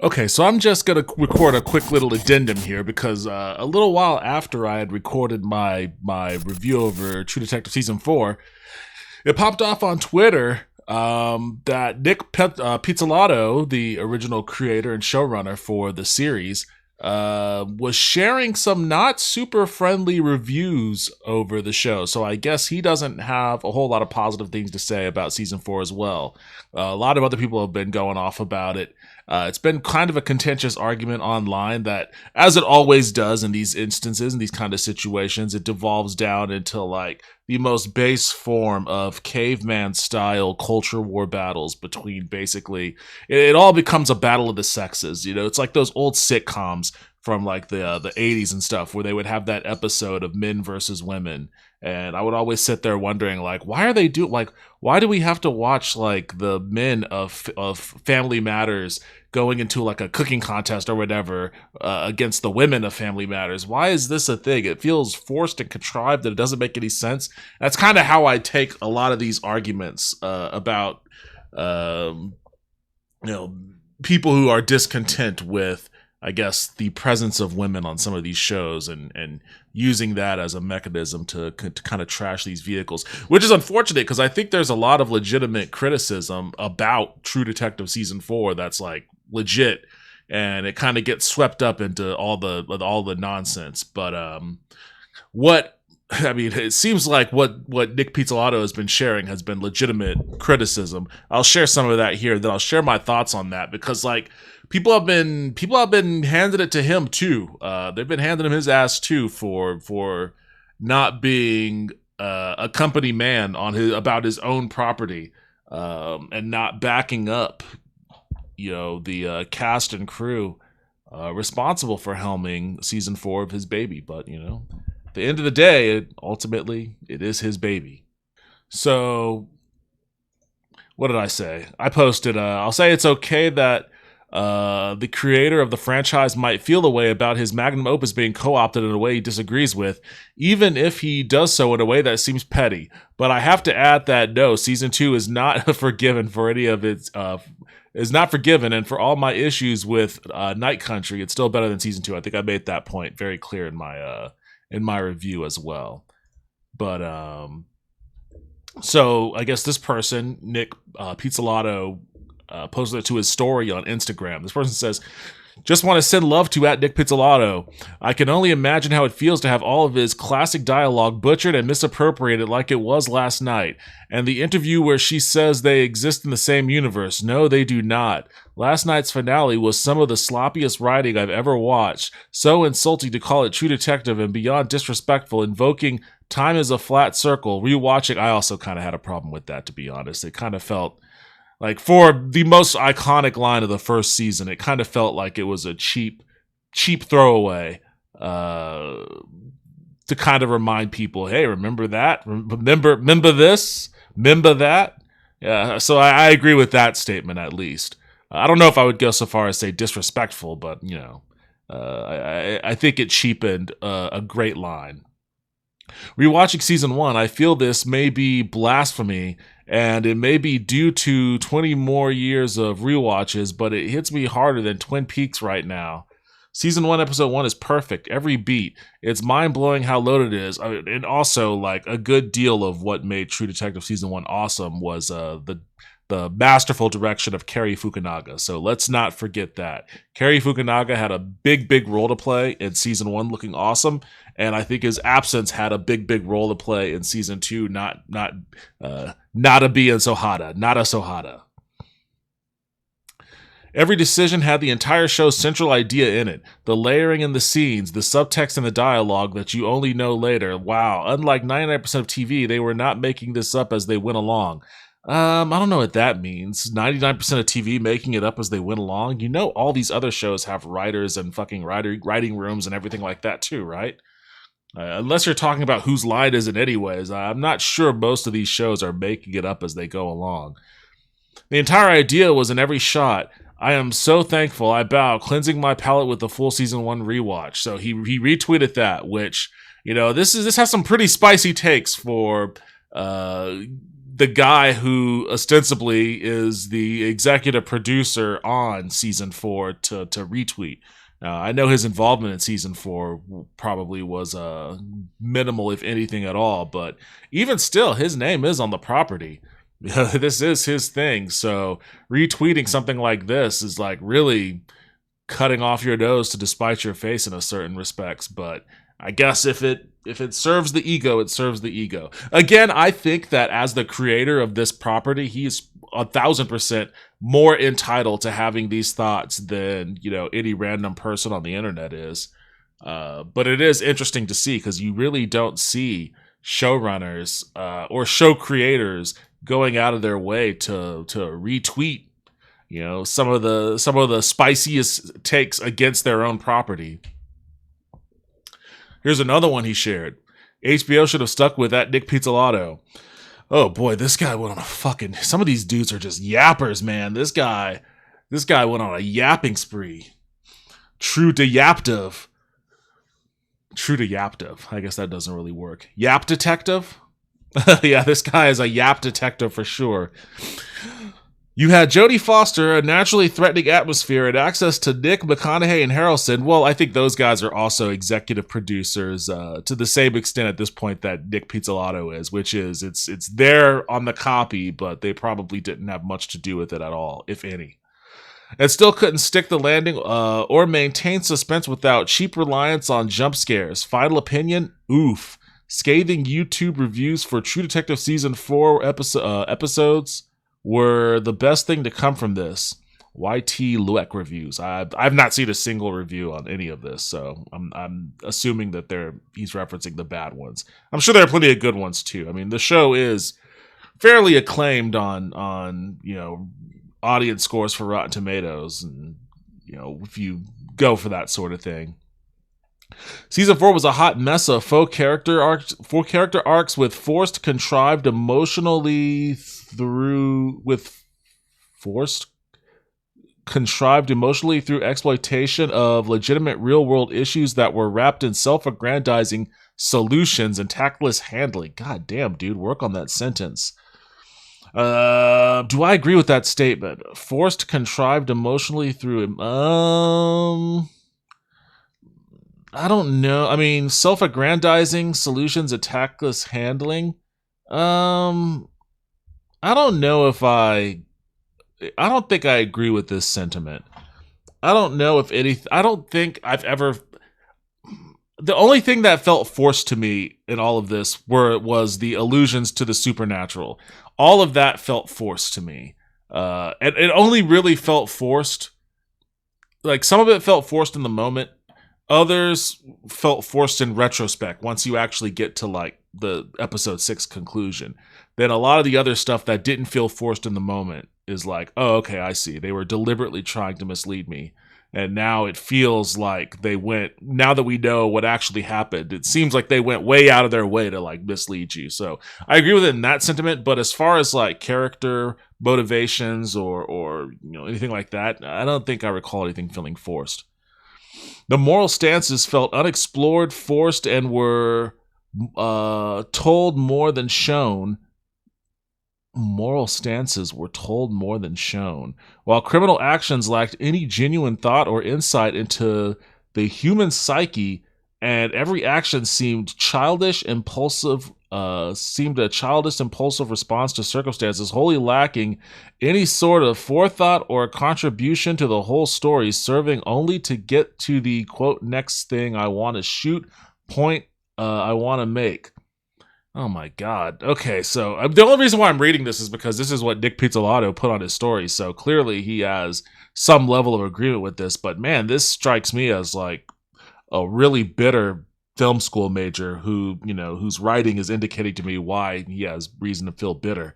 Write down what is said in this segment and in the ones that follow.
Okay, so I'm just gonna record a quick little addendum here because a little while after I had recorded my review over True Detective season 4, it popped off on Twitter that Pizzolatto, the original creator and showrunner for the series, was sharing some not super friendly reviews over the show. So I guess he doesn't have a whole lot of positive things to say about season 4 as well. A lot of other people have been going off about it. It's been kind of a contentious argument online that, as it always does in these instances, in these kind of situations, it devolves down into like the most base form of caveman style culture war battles between basically, it all becomes a battle of the sexes. You know, it's like those old sitcoms from like the 80s and stuff where they would have that episode of men versus women. And I would always sit there wondering, like, why do we have to watch like the men of Family Matters going into like a cooking contest or whatever against the women of Family Matters? Why is this a thing? It feels forced and contrived, and it doesn't make any sense. That's kind of how I take a lot of these arguments about people who are discontent with, I guess, the presence of women on some of these shows and using that as a mechanism to kind of trash these vehicles, which is unfortunate because I think there's a lot of legitimate criticism about True Detective season 4 that's like legit, and it kind of gets swept up into all the nonsense. But it seems like what Nic Pizzolatto has been sharing has been legitimate criticism. I'll share some of that here, then I'll share my thoughts on that because like people have been handing it to him too. They've been handing him his ass too for not being a company man about his own property and not backing up, the cast and crew responsible for helming season 4 of his baby. But at the end of the day, ultimately it is his baby. So what did I say? I posted. I'll say it's okay that the creator of the franchise might feel the way about his magnum opus being co-opted in a way he disagrees with, even if he does so in a way that seems petty. But I have to add that no, season 2 is not forgiven for any of its is not forgiven, and for all my issues with Night Country, it's still better than season 2. I think I made that point very clear in my review as well. But so I guess this person, Nic Pizzolatto, posted it to his story on Instagram. This person says, "Just want to send love to @Nic Pizzolatto. I can only imagine how it feels to have all of his classic dialogue butchered and misappropriated like it was last night. And the interview where she says they exist in the same universe. No, they do not. Last night's finale was some of the sloppiest writing I've ever watched. So insulting to call it True Detective and beyond disrespectful, invoking time is a flat circle. Rewatching, I also kind of had a problem with that, to be honest. It kind of felt like, for the most iconic line of the first season, it kind of felt like it was a cheap throwaway to kind of remind people, hey, remember that? Remember this? Remember that? Yeah, so I agree with that statement, at least. I don't know if I would go so far as say disrespectful, but, I think it cheapened a great line. Rewatching season 1, I feel this may be blasphemy, and it may be due to 20 more years of rewatches, but it hits me harder than Twin Peaks right now. Season 1, episode 1 is perfect, every beat. It's mind-blowing how loaded it is. And also, like, a good deal of what made True Detective season 1 awesome was the masterful direction of Cary Fukunaga. So let's not forget that. Cary Fukunaga had a big role to play in season 1, looking awesome, and I think his absence had a big role to play in season 2, not being so hotta, not a so hotta. Every decision had the entire show's central idea in it. The layering in the scenes, the subtext in the dialogue that you only know later. Wow, unlike 99% of TV, they were not making this up as they went along. I don't know what that means. 99% of TV making it up as they went along. You know, all these other shows have writers and fucking writing rooms and everything like that too, right? Unless you're talking about whose line is it anyways, I'm not sure most of these shows are making it up as they go along. The entire idea was in every shot. I am so thankful. I bow, cleansing my palate with the full season 1 rewatch. So he retweeted that, which, this has some pretty spicy takes for the guy who ostensibly is the executive producer on season 4 to retweet. I know his involvement in season 4 probably was minimal, if anything at all, but even still, his name is on the property. This is his thing, so retweeting something like this is like really cutting off your nose to despite your face in a certain respects. But I guess if it serves the ego, it serves the ego. Again, I think that as the creator of this property, he's 1,000% more entitled to having these thoughts than, you know, any random person on the internet is. But it is interesting to see, because you really don't see showrunners or show creators going out of their way to retweet, you know, some of the spiciest takes against their own property. Here's another one he shared. HBO should have stuck with that Nic Pizzolatto. Oh boy, this guy went on a fucking... Some of these dudes are just yappers, man. This guy went on a yapping spree. True to yaptive. I guess that doesn't really work. Yap detective? Yeah, this guy is a yap detective for sure. You had Jodie Foster, a naturally threatening atmosphere, and access to Nick, McConaughey, and Harrelson. Well, I think those guys are also executive producers to the same extent at this point that Nic Pizzolatto is, which is it's there on the copy, but they probably didn't have much to do with it at all, if any. And still couldn't stick the landing or maintain suspense without cheap reliance on jump scares. Final opinion? Oof. Scathing YouTube reviews for True Detective Season 4 episodes were the best thing to come from this. YT Lueck reviews. I've not seen a single review on any of this, so I'm assuming that he's referencing the bad ones. I'm sure there are plenty of good ones too. I mean, the show is fairly acclaimed on you know, audience scores for Rotten Tomatoes, and you know, if you go for that sort of thing. Season 4 was a hot mess of four character arcs with contrived emotionally through exploitation of legitimate real-world issues that were wrapped in self-aggrandizing solutions and tactless handling. God damn, dude, work on that sentence. Do I agree with that statement? Contrived emotionally through... I don't know. I mean, self-aggrandizing solutions, and tactless handling. I don't know if I don't think I agree with this sentiment. I don't know if I don't think I've ever... The only thing that felt forced to me in all of this was the allusions to the supernatural. All of that felt forced to me. And it only really felt forced... Like, some of it felt forced in the moment. Others felt forced in retrospect once you actually get to, like, the episode 6 conclusion. Then a lot of the other stuff that didn't feel forced in the moment is like, oh, okay, I see. They were deliberately trying to mislead me. And now it feels like now that we know what actually happened, it seems like they went way out of their way to, like, mislead you. So I agree with it in that sentiment, but as far as, like, character motivations or you know, anything like that, I don't think I recall anything feeling forced. The moral stances felt unexplored, forced, and were told more than shown. Moral stances were told more than shown, while criminal actions lacked any genuine thought or insight into the human psyche, and every action seemed a childish, impulsive response to circumstances, wholly lacking any sort of forethought or contribution to the whole story, serving only to get to the, quote, next thing I want to shoot, point I want to make. Oh my God. Okay, so the only reason why I'm reading this is because this is what Nic Pizzolatto put on his story, so clearly he has some level of agreement with this, but man, this strikes me as like a really bitter film school major who, you know, whose writing is indicating to me why he has reason to feel bitter.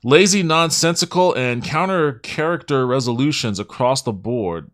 Lazy, nonsensical, and counter character resolutions across the board.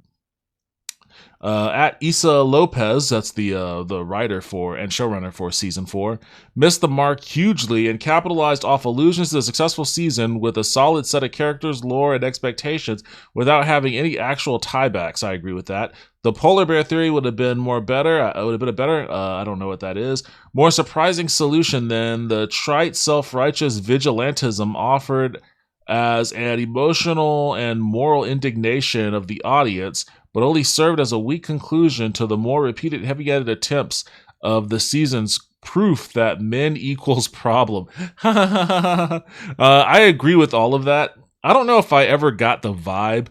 At Issa Lopez, that's the writer for and showrunner for season 4, missed the mark hugely and capitalized off allusions to the successful season with a solid set of characters, lore, and expectations without having any actual tiebacks. I agree with that. The polar bear theory would have been more better. It would have been a better, I don't know what that is, more surprising solution than the trite, self-righteous vigilantism offered as an emotional and moral indignation of the audience, but only served as a weak conclusion to the more repeated heavy-handed attempts of the season's proof that men equals problem. I agree with all of that. I don't know if I ever got the vibe.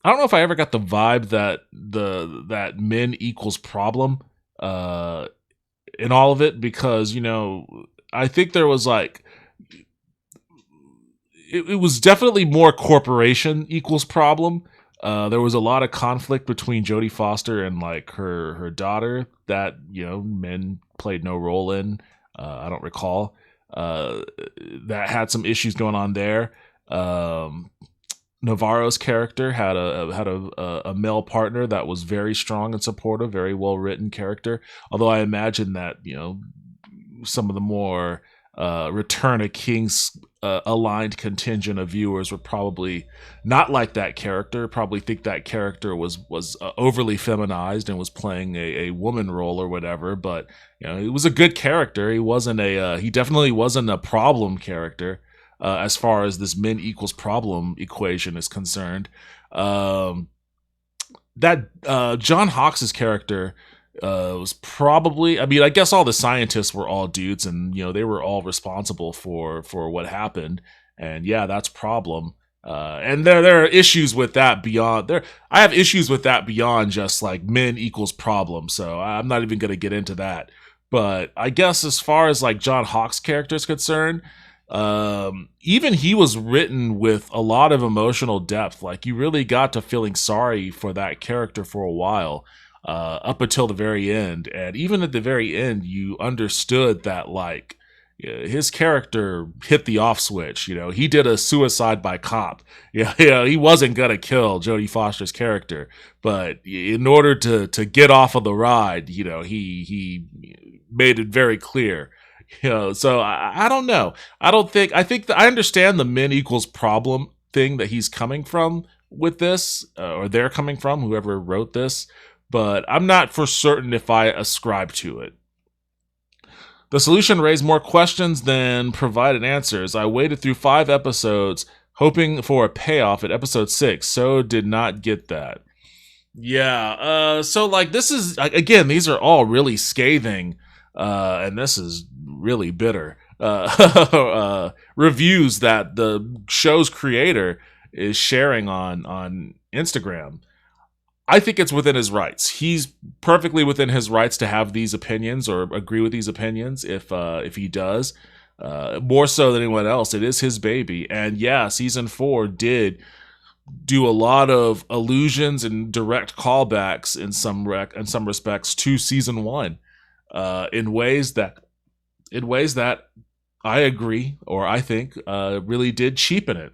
I don't know if I ever got the vibe that that men equals problem in all of it, because, you know, I think there was like it was definitely more corporation equals problem. There was a lot of conflict between Jodie Foster and like her daughter that, you know, men played no role in. I don't recall. That had some issues going on there. Navarro's character had a male partner that was very strong and supportive, very well written character. Although I imagine that, you know, some of the more Return of King's aligned contingent of viewers would probably not like that character, probably think that character was overly feminized and was playing a woman role or whatever. But, you know, he was a good character. He definitely wasn't a problem character as far as this men equals problem equation is concerned. That John Hawkes' character was probably, I mean, I guess all the scientists were all dudes, and, you know, they were all responsible for what happened, and yeah, that's a problem. And there are issues with that beyond there. I have issues with that beyond just like men equals problem, so I'm not even going to get into that. But I guess as far as like John Hawkes' character is concerned, even he was written with a lot of emotional depth. Like, you really got to feeling sorry for that character for a while. Up until the very end. And even at the very end, you understood that, like, his character hit the off switch. You know, he did a suicide by cop. Yeah, he wasn't going to kill Jodie Foster's character. But in order to get off of the ride, you know, he made it very clear. You know, so I don't know. I think that I understand the men equals problem thing that he's coming from with this, or they're coming from, whoever wrote this. But I'm not for certain if I ascribe to it. The solution raised more questions than provided answers. I waited through 5 episodes hoping for a payoff at episode 6, so did not get that. Yeah, so like this is, again, these are all really scathing, and this is really bitter reviews that the show's creator is sharing on Instagram. I think it's within his rights. He's perfectly within his rights to have these opinions or agree with these opinions if he does. More so than anyone else, it is his baby. And yeah, season 4 did do a lot of allusions and direct callbacks in some respects to season 1, in ways that I agree, or I think really did cheapen it.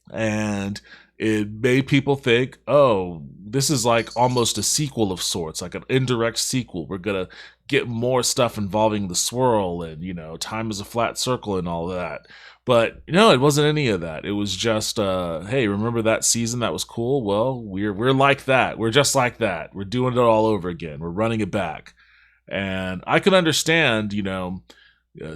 And it made people think, oh, this is like almost a sequel of sorts, like an indirect sequel. We're going to get more stuff involving the swirl and, you know, time is a flat circle and all that. But, no, it wasn't any of that. It was just, hey, remember that season that was cool? Well, we're like that. We're just like that. We're doing it all over again. We're running it back. And I can understand, you know,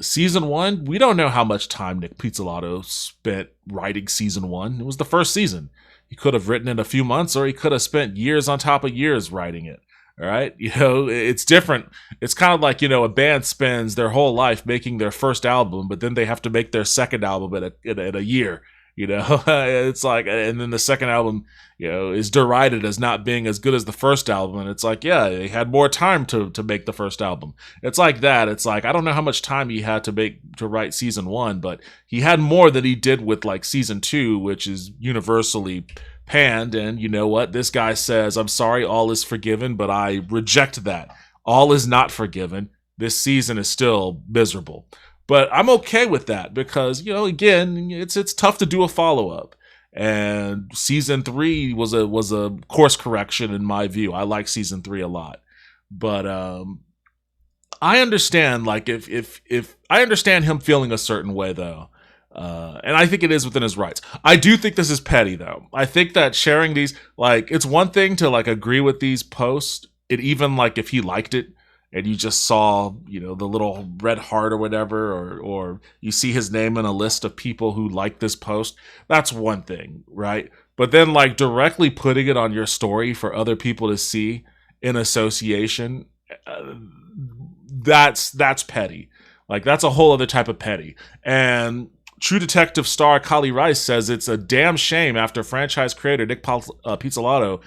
season 1, we don't know how much time Nic Pizzolatto spent writing season 1. It was the first season. He could have written it a few months, or he could have spent years on top of years writing it. All right, you know, it's different. It's kind of like, you know, a band spends their whole life making their first album, but then they have to make their second album in a year. You know, it's like, and then the second album, you know, is derided as not being as good as the first album. And it's like, yeah, they had more time to make the first album. It's like that. It's like, I don't know how much time he had to write season 1, but he had more than he did with like season 2, which is universally panned. And you know what? This guy says, I'm sorry, all is forgiven, but I reject that. All is not forgiven. This season is still miserable. But I'm okay with that because, you know, again, it's tough to do a follow-up. And season 3 was a course correction in my view. I like season 3 a lot, but I understand, like, if I understand him feeling a certain way though. And I think it is within his rights. I do think this is petty though. I think that sharing these, like, it's one thing to like agree with these posts. It even, like, if he liked it and you just saw, you know, the little red heart or whatever, or you see his name in a list of people who like this post, that's one thing, right? But then, like, directly putting it on your story for other people to see in association, that's petty. Like, that's a whole other type of petty. And True Detective star Kali Rice says it's a damn shame after franchise creator Nic Pizzolatto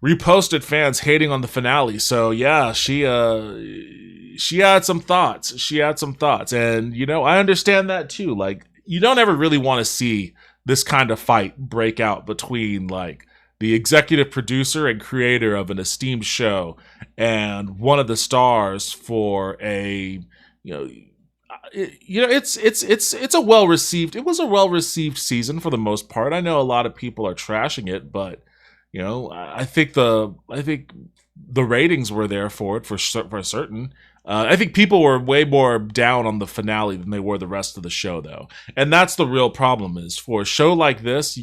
reposted fans hating on the finale. So yeah, she had some thoughts. And you know, I understand that too. Like, you don't ever really want to see this kind of fight break out between, like, the executive producer and creator of an esteemed show and one of the stars for a, you know, it's a well received. It was a well received season for the most part. I know a lot of people are trashing it, but you know, I think the ratings were there for it for certain. I think people were way more down on the finale than they were the rest of the show, though, and that's the real problem. Is for a show like this,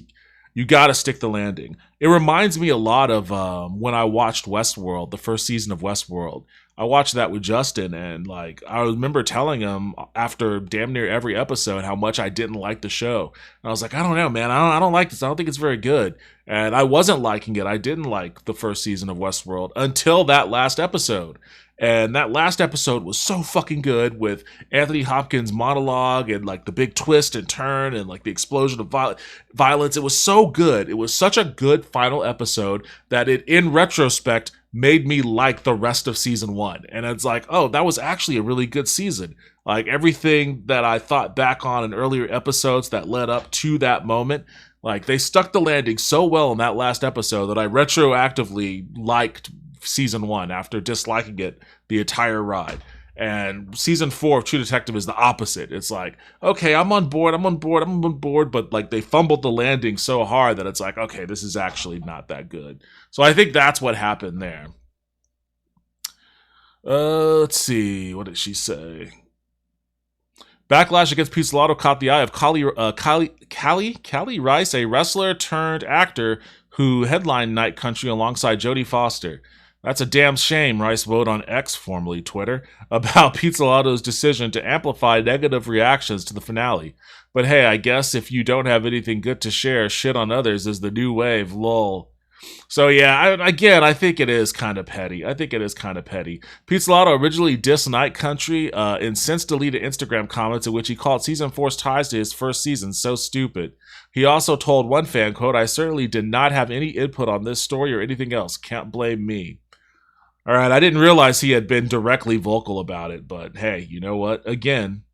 you got to stick the landing. It reminds me a lot of when I watched Westworld, the first season of Westworld. I watched that with Justin, and like, I remember telling him after damn near every episode how much I didn't like the show. And I was like, I don't know, man. I don't like this. I don't think it's very good. And I wasn't liking it. I didn't like the first season of Westworld until that last episode. And that last episode was so fucking good, with Anthony Hopkins' monologue and like the big twist and turn and like the explosion of violence. It was so good. It was such a good final episode that it, in retrospect, made me like the rest of season 1. And it's like, oh, that was actually a really good season. Like, everything that I thought back on in earlier episodes that led up to that moment, like, they stuck the landing so well in that last episode that I retroactively liked season 1 after disliking it the entire ride. And season 4 of True Detective is the opposite. It's like, okay, I'm on board, but like, they fumbled the landing so hard that it's like, okay, this is actually not that good. So I think that's what happened there. Let's see, what did she say? Backlash against Pizzolatto caught the eye of Kali Rice, a wrestler turned actor who headlined Night Country alongside Jodie Foster. That's a damn shame, Rice wrote on X, formerly Twitter, about Pizzolatto's decision to amplify negative reactions to the finale. But hey, I guess if you don't have anything good to share, shit on others is the new wave, lol. So yeah, I think it is kind of petty. Pizzolatto originally dissed Night Country in since deleted Instagram comments in which he called season 4's ties to his first season so stupid. He also told one fan, quote, "I certainly did not have any input on this story or anything else. Can't blame me." All right, I didn't realize he had been directly vocal about it, but hey, you know what? Again,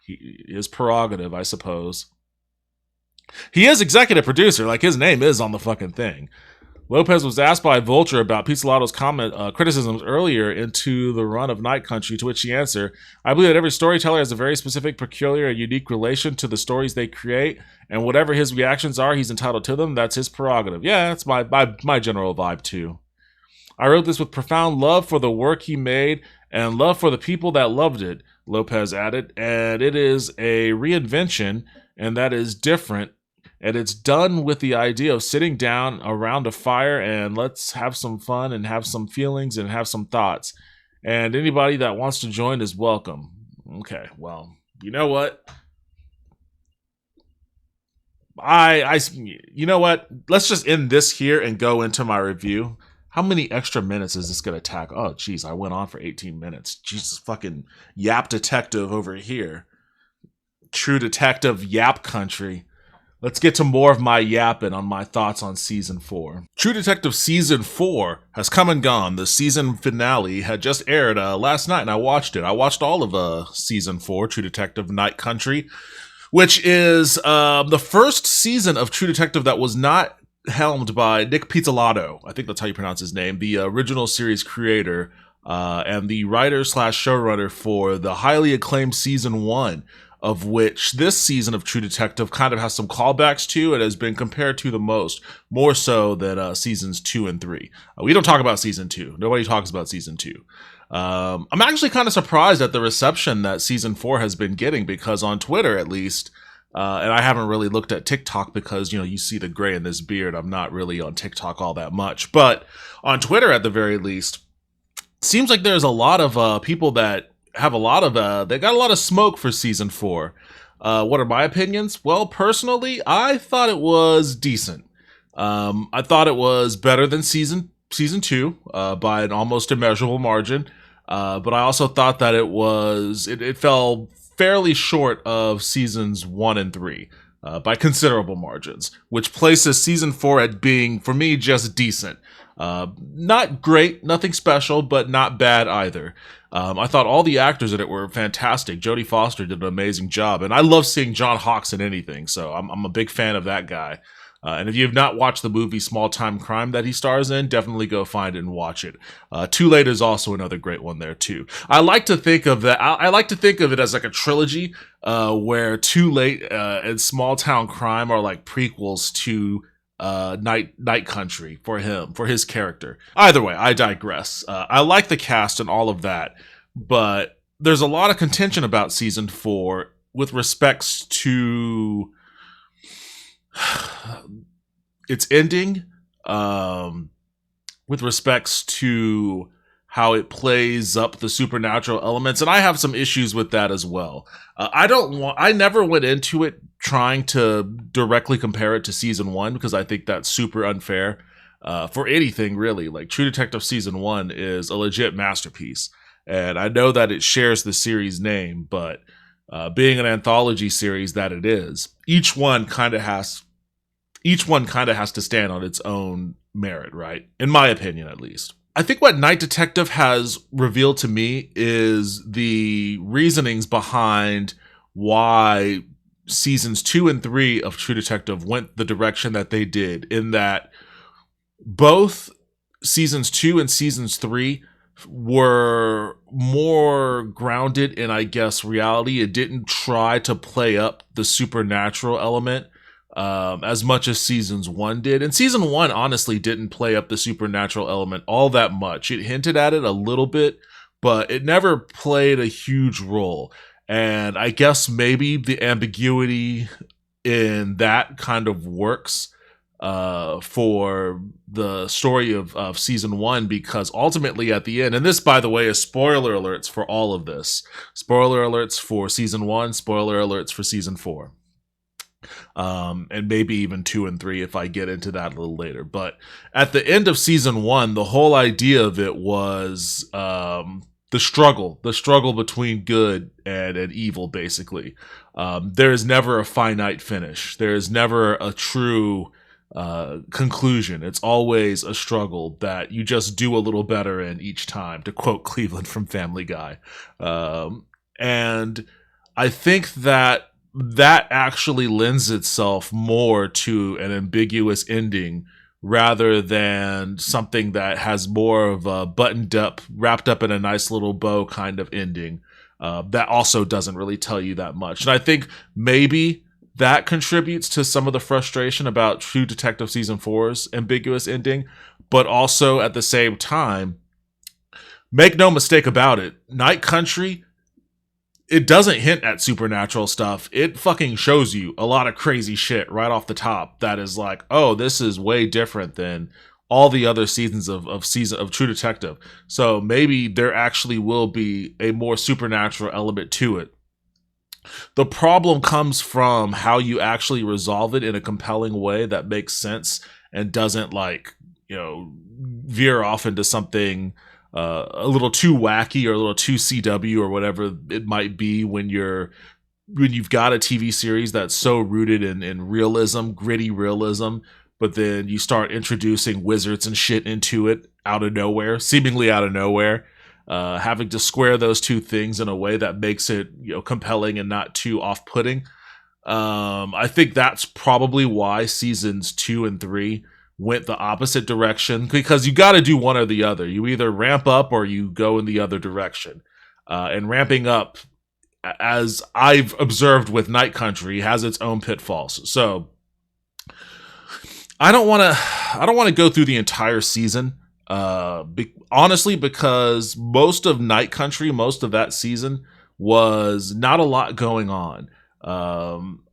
his prerogative, I suppose. He is executive producer, like, his name is on the fucking thing. Lopez was asked by Vulture about Pizzolatto's criticisms earlier into the run of Night Country, to which he answered, "I believe that every storyteller has a very specific, peculiar, and unique relation to the stories they create, and whatever his reactions are, he's entitled to them. That's his prerogative." Yeah, that's my general vibe, too. "I wrote this with profound love for the work he made and love for the people that loved it," Lopez added, "and it is a reinvention, and that is different, and it's done with the idea of sitting down around a fire and let's have some fun and have some feelings and have some thoughts, and anybody that wants to join is welcome." Okay, well, you know what? You know what? Let's just end this here and go into my review. How many extra minutes is this going to tack? Oh, geez, I went on for 18 minutes. Jesus, fucking Yap Detective over here. True Detective Yap Country. Let's get to more of my yapping on my thoughts on Season 4. True Detective Season 4 has come and gone. The season finale had just aired last night, and I watched it. I watched all of Season 4, True Detective Night Country, which is the first season of True Detective that was not helmed by Nic Pizzolatto. I think that's how you pronounce his name, the original series creator and the writer/showrunner for the highly acclaimed season 1 of which this season of True Detective kind of has some callbacks to and has been compared to the most, more so than seasons 2 and 3. We don't talk about season 2. Nobody talks about season 2. I'm actually kind of surprised at the reception that season 4 has been getting, because on Twitter, at least, and I haven't really looked at TikTok because, you see the gray in this beard. I'm not really on TikTok all that much. But on Twitter, at the very least, seems like there's a lot of people that have they got a lot of smoke for season 4. What are my opinions? Well, personally, I thought it was decent. I thought it was better than season 2 by an almost immeasurable margin. But I also thought that it fell fairly short of seasons 1 and 3 by considerable margins, which places season 4 at being, for me, just decent. Not great, nothing special, but not bad either. I thought all the actors in it were fantastic. Jodie Foster did an amazing job, and I love seeing John Hawkes in anything, so I'm a big fan of that guy. And if you have not watched the movie Small Time Crime that he stars in, definitely go find it and watch it. Too Late is also another great one there too. I like to think of that. I like to think of it as like a trilogy, where Too Late and Small Town Crime are like prequels to Night Country for his character. Either way, I digress. I like the cast and all of that, but there's a lot of contention about season 4 with respects to its ending, with respects to how it plays up the supernatural elements, and I have some issues with that as well. I never went into it trying to directly compare it to season 1, because I think that's super unfair for anything really. Like, True Detective season 1 is a legit masterpiece, and I know that it shares the series name, but being an anthology series that it is, each one kind of has to stand on its own merit, right? In my opinion, at least. I think what Night Detective has revealed to me is the reasonings behind why seasons 2 and 3 of True Detective went the direction that they did, in that both seasons 2 and seasons 3 were more grounded in, I guess, reality. It didn't try to play up the supernatural element as much as seasons 1 did. And season 1 honestly didn't play up the supernatural element all that much. It hinted at it a little bit, but it never played a huge role. And I guess maybe the ambiguity in that kind of works for the story of season 1, because ultimately at the end, and this, by the way, is spoiler alerts for all of this. Spoiler alerts for season 1, spoiler alerts for season 4. And maybe even 2 and 3 if I get into that a little later. But at the end of season 1, the whole idea of it was the struggle between good and evil, basically. There is never a finite finish. There is never a true conclusion. It's always a struggle that you just do a little better in each time, to quote Cleveland from Family Guy. And I think that actually lends itself more to an ambiguous ending rather than something that has more of a buttoned up, wrapped up in a nice little bow kind of ending that also doesn't really tell you that much. And I think maybe that contributes to some of the frustration about True Detective Season 4's ambiguous ending, but also at the same time, make no mistake about it, Night Country, it doesn't hint at supernatural stuff. It fucking shows you a lot of crazy shit right off the top that is like, oh, this is way different than all the other seasons of True Detective. So maybe there actually will be a more supernatural element to it. The problem comes from how you actually resolve it in a compelling way that makes sense and doesn't, like, veer off into something a little too wacky or a little too CW or whatever it might be when you've got a TV series that's so rooted in realism, gritty realism, but then you start introducing wizards and shit into it seemingly out of nowhere, having to square those two things in a way that makes it compelling and not too off-putting. I think that's probably why seasons 2 and 3 went the opposite direction, because you got to do one or the other. You either ramp up or you go in the other direction. And ramping up as I've observed with Night Country, has its own pitfalls. So I don't want to go through the entire season. Honestly, because most of Night Country, most of that season was not a lot going on.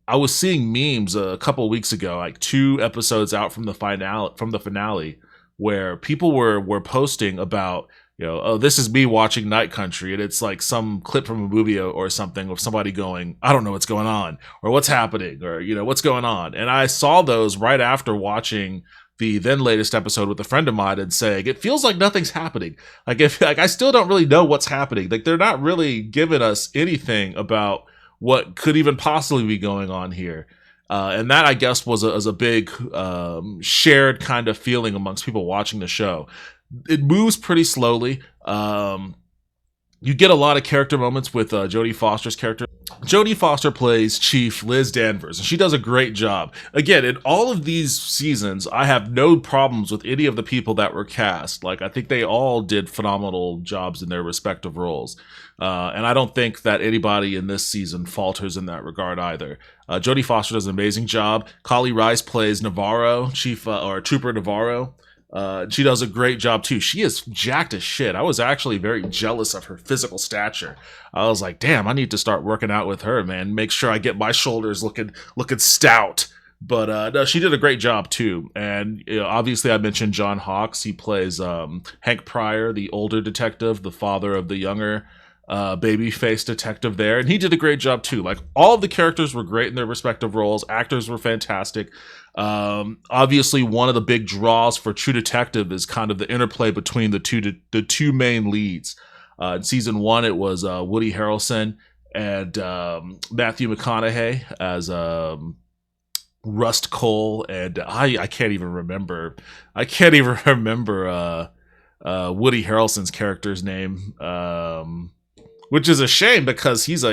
I was seeing memes a couple weeks ago, like 2 episodes out from the finale, where people were posting about, oh, this is me watching Night Country, and it's like some clip from a movie or something of somebody going, I don't know what's going on, or what's happening, or what's going on. And I saw those right after watching the then latest episode with a friend of mine and saying, it feels like nothing's happening. Like I still don't really know what's happening. Like they're not really giving us anything about what could even possibly be going on here. And that, I guess, was a big shared kind of feeling amongst people watching the show. It moves pretty slowly. You get a lot of character moments with Jodie Foster's character. Jodie Foster plays Chief Liz Danvers, and she does a great job. Again, in all of these seasons, I have no problems with any of the people that were cast. Like, I think they all did phenomenal jobs in their respective roles. And I don't think that anybody in this season falters in that regard either. Jodie Foster does an amazing job. Kali Rice plays Navarro, or Trooper Navarro. She does a great job too. She is jacked as shit. I was actually very jealous of her physical stature. I was like, damn, I need to start working out with her, man. Make sure I get my shoulders looking stout. But no, she did a great job too. And obviously I mentioned John Hawkes. He plays Hank Pryor, the older detective, the father of the younger baby-faced detective there, and he did a great job too. Like, all of the characters were great in their respective roles. Actors were fantastic. Obviously, one of the big draws for True Detective is kind of the interplay between the two main leads. In season 1, it was Woody Harrelson and Matthew McConaughey as Rust Cole, and I can't even remember. Woody Harrelson's character's name. Which is a shame, because he's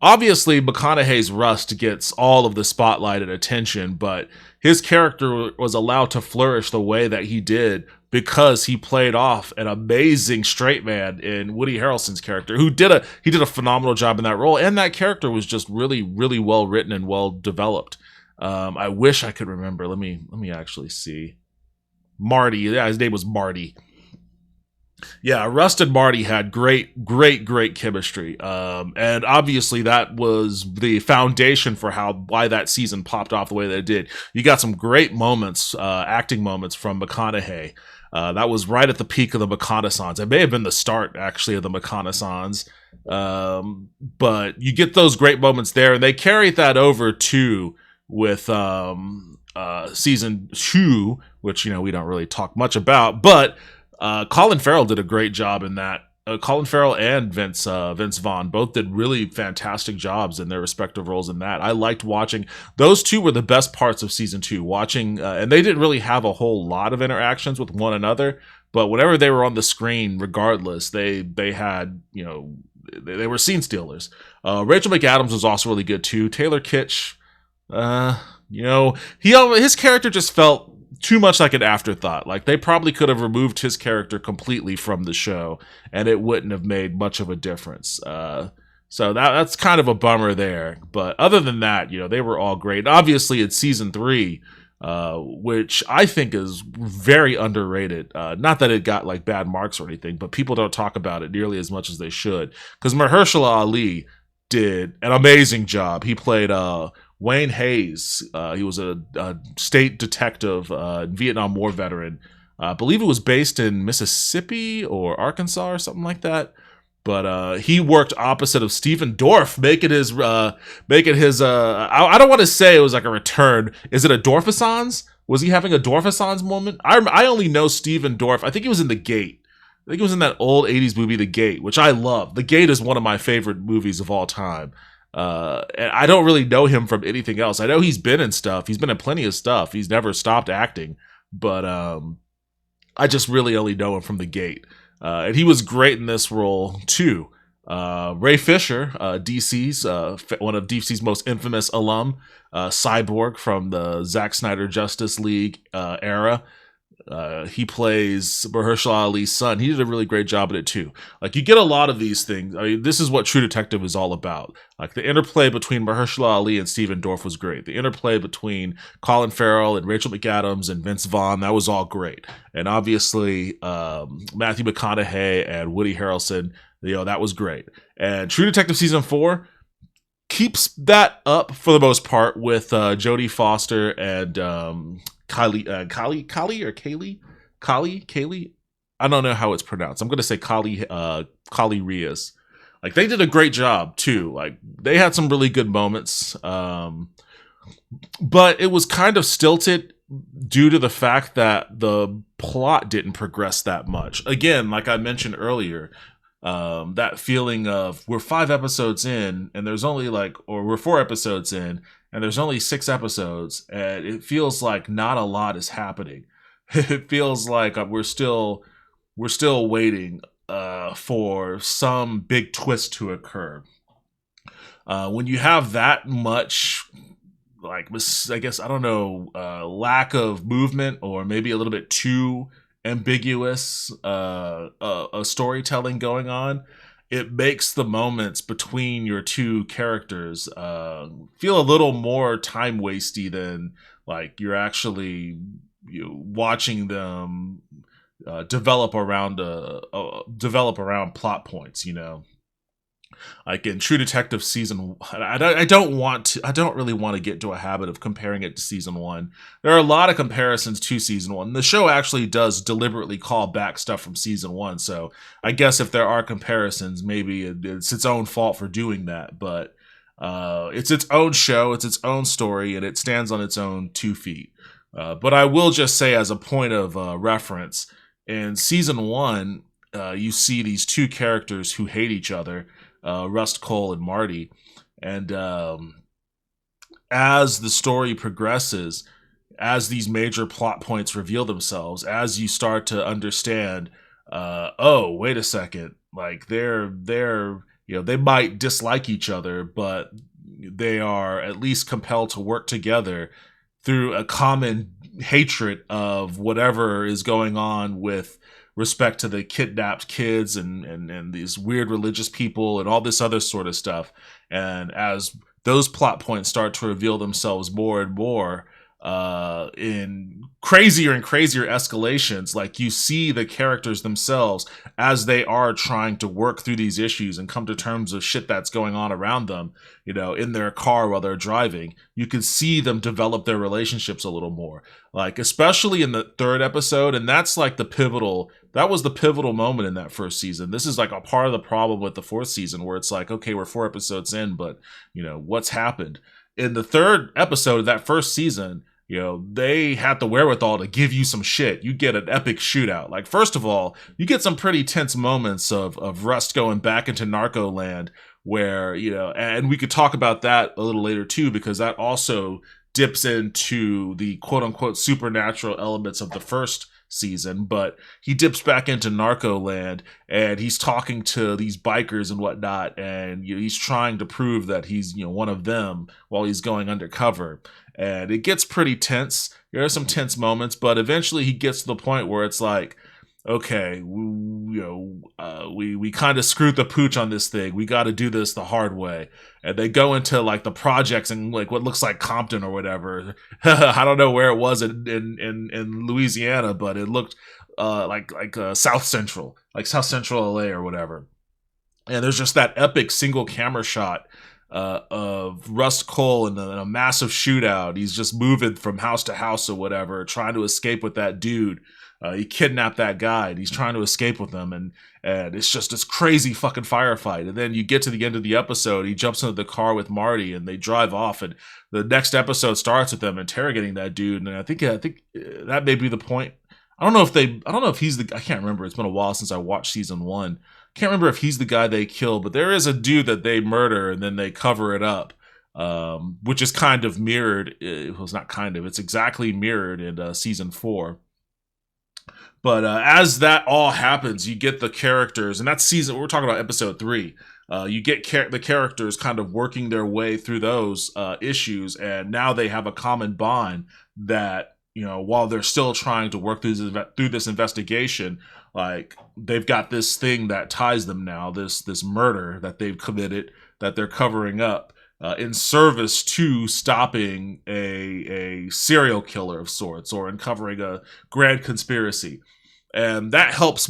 obviously McConaughey's Rust gets all of the spotlight and attention, but his character was allowed to flourish the way that he did because he played off an amazing straight man in Woody Harrelson's character, who did a phenomenal job in that role, and that character was just really, really well written and well developed. I wish I could remember. Let me actually see. Marty, yeah, his name was Marty. Yeah, Rust and Marty had great chemistry, and obviously that was the foundation for why that season popped off the way that it did. You got some great moments, acting moments from McConaughey. That was right at the peak of the McConaissance. It may have been the start, actually, of the McConaissance, but you get those great moments there, and they carried that over too with season 2, which we don't really talk much about, but. Colin Farrell did a great job in that. Colin Farrell and Vince Vaughn both did really fantastic jobs in their respective roles in that. I liked watching. Those two were the best parts of season 2. Watching, and they didn't really have a whole lot of interactions with one another, but whenever they were on the screen, regardless, they had, they were scene stealers. Rachel McAdams was also really good too. Taylor Kitsch, his character just felt too much like an afterthought. Like, they probably could have removed his character completely from the show, and it wouldn't have made much of a difference. So that's kind of a bummer there. But other than that, they were all great. Obviously, it's season 3, which I think is very underrated. Not that it got like bad marks or anything, but people don't talk about it nearly as much as they should. Because Mahershala Ali did an amazing job. He played Wayne Hayes. He was a state detective, Vietnam War veteran. I believe it was based in Mississippi or Arkansas or something like that. But he worked opposite of Stephen Dorff, making his. I don't want to say it was like a return. Is it a Dorfusons? Was he having a Dorfusons moment? I only know Stephen Dorff. I think he was in The Gate. I think it was in that old 80s movie, The Gate, which I love. The Gate is one of my favorite movies of all time. And I don't really know him from anything else. I know he's been in stuff. He's been in plenty of stuff. He's never stopped acting. But I just really only know him from The Gate. And he was great in this role, too. Ray Fisher, DC's one of DC's most infamous alum, Cyborg from the Zack Snyder Justice League era. He plays Mahershala Ali's son. He did a really great job at it too. Like, you get a lot of these things. I mean, this is what True Detective is all about. Like, the interplay between Mahershala Ali and Stephen Dorff was great. The interplay between Colin Farrell and Rachel McAdams and Vince Vaughn, that was all great. And obviously, Matthew McConaughey and Woody Harrelson, that was great. And True Detective season 4 keeps that up for the most part with Jodie Foster and Kaylee. I don't know how it's pronounced. I'm gonna say Kali Rias. Like, they did a great job too. Like, they had some really good moments, but it was kind of stilted due to the fact that the plot didn't progress that much. Again, like I mentioned earlier, that feeling of we're 5 episodes in and there's only or we're 4 episodes in and there's only 6 episodes, and it feels like not a lot is happening. It feels like we're still waiting for some big twist to occur. When you have that much, I guess, I don't know, lack of movement, or maybe a little bit too ambiguous storytelling going on, it makes the moments between your two characters feel a little more time wasty than like you're actually watching them develop around plot points. Like in True Detective season, I don't really want to get into a habit of comparing it to season 1. There are a lot of comparisons to season 1. The show actually does deliberately call back stuff from season 1, so I guess if there are comparisons, maybe it's its own fault for doing that. But it's its own show, it's its own story, and it stands on its own 2 feet. But I will just say, as a point of reference, in season 1, you see these 2 characters who hate each other. Rust Cole and Marty, and as the story progresses, as these major plot points reveal themselves, as you start to understand, oh, wait a second, like they might dislike each other, but they are at least compelled to work together through a common hatred of whatever is going on with respect to the kidnapped kids and these weird religious people and all this other sort of stuff. And as those plot points start to reveal themselves more and more in crazier and crazier escalations, like, you see the characters themselves as they are trying to work through these issues and come to terms with shit that's going on around them, in their car while they're driving. You can see them develop their relationships a little more, like, especially in the 3rd episode. And that's like that was the pivotal moment in that 1st season. This is like a part of the problem with the 4th season, where it's like, okay, we're 4 episodes in, but what's happened in the 3rd episode of that 1st season? They had the wherewithal to give you some shit. You get an epic shootout. Like, first of all, you get some pretty tense moments of Rust going back into narco land, where, and we could talk about that a little later too, because that also dips into the quote unquote supernatural elements of the 1st season. But he dips back into narco land, and he's talking to these bikers and whatnot, and he's trying to prove that he's one of them while he's going undercover. And it gets pretty tense. There are some tense moments, but eventually he gets to the point where it's like, okay, we kind of screwed the pooch on this thing. We got to do this the hard way. And they go into like the projects and like what looks like Compton or whatever. I don't know where it was in Louisiana, but it looked like South Central LA or whatever. And there's just that epic single camera shot of Rust Cole in a massive shootout. He's just moving from house to house or whatever, trying to escape with that dude. He kidnapped that guy, and he's trying to escape with him, and it's just this crazy fucking firefight. And then you get to the end of the episode, he jumps into the car with Marty, and they drive off, and the next episode starts with them interrogating that dude. And I think that may be the point. I don't know if he's I can't remember. It's been a while since I watched season 1. Can't remember if he's the guy they kill, but there is a dude that they murder and then they cover it up, which is kind of mirrored. Well, it's not kind of, it's exactly mirrored in season 4. But as that all happens, you get the characters, and that's we're talking about episode 3. You get the characters kind of working their way through those issues, and now they have a common bond that while they're still trying to work through this investigation, like they've got this thing that ties them now, this murder that they've committed that they're covering up in service to stopping a serial killer of sorts or uncovering a grand conspiracy. And that helps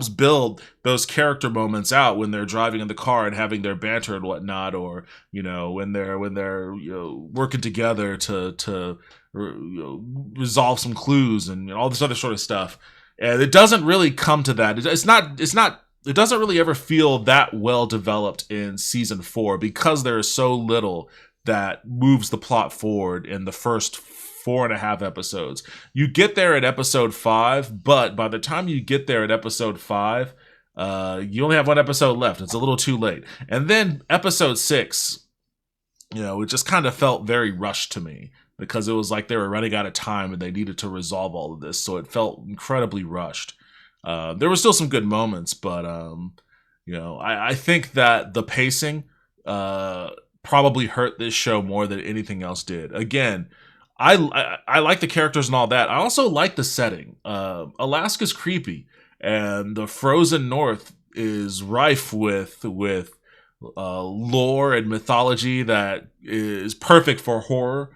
build those character moments out when they're driving in the car and having their banter and whatnot, or when they're working together to resolve some clues and all this other sort of stuff. And it doesn't really come to that. It doesn't really ever feel that well developed in season 4 because there is so little that moves the plot forward in the first 4.5 episodes. You get there at episode 5, but by the time you get there at episode 5, you only have one episode left. It's a little too late. And then episode 6, it just kind of felt very rushed to me because it was like they were running out of time and they needed to resolve all of this. So it felt incredibly rushed. There were still some good moments, but I think that the pacing probably hurt this show more than anything else did. Again, I like the characters and all that. I also like the setting. Alaska's creepy, and the frozen north is rife with lore and mythology that is perfect for horror,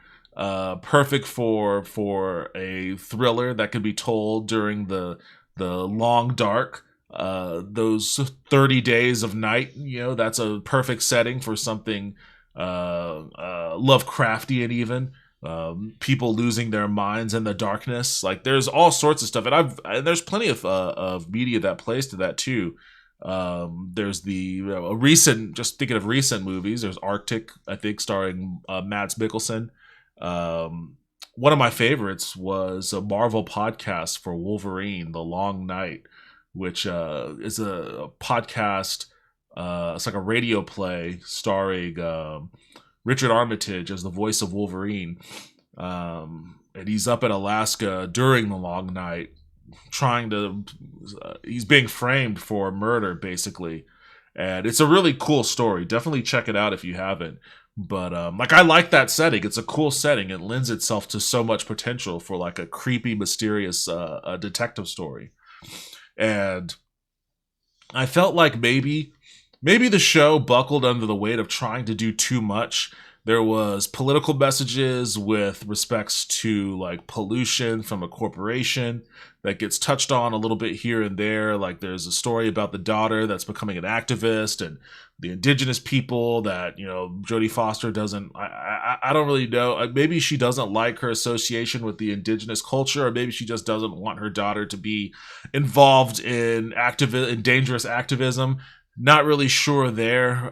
perfect for a thriller that could be told during the long dark. Those 30 days of night, that's a perfect setting for something Lovecraftian even. People losing their minds in the darkness. Like there's all sorts of stuff, and there's plenty of media that plays to that too. There's a recent, just thinking of recent movies. There's Arctic, I think, starring Mads Mikkelsen. One of my favorites was a Marvel podcast for Wolverine, The Long Night, which is a podcast. It's like a radio play starring Richard Armitage as the voice of Wolverine. And he's up in Alaska during the long night he's being framed for murder, basically. And it's a really cool story. Definitely check it out if you haven't. But I like that setting. It's a cool setting. It lends itself to so much potential for like a creepy, mysterious detective story. And I felt like maybe the show buckled under the weight of trying to do too much. There was political messages with respects to like pollution from a corporation that gets touched on a little bit here and there. Like there's a story about the daughter that's becoming an activist and the indigenous people that, Jodie Foster doesn't, I don't really know. Maybe she doesn't like her association with the indigenous culture, or maybe she just doesn't want her daughter to be involved in dangerous activism. Not really sure there.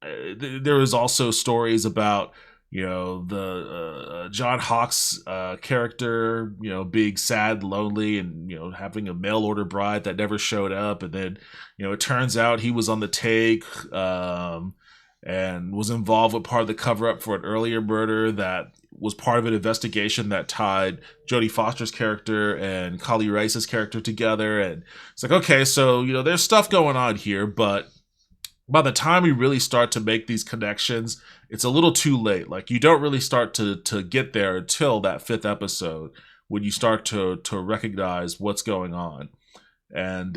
There was also stories about, the John Hawkes character, being sad, lonely, and, having a mail order bride that never showed up. And then, it turns out he was on the take and was involved with part of the cover up for an earlier murder that was part of an investigation that tied Jodie Foster's character and Kali Rice's character together. And it's like, okay, so, there's stuff going on here, but by the time we really start to make these connections, it's a little too late. Like you don't really start to get there until that 5th episode when you start to recognize what's going on. And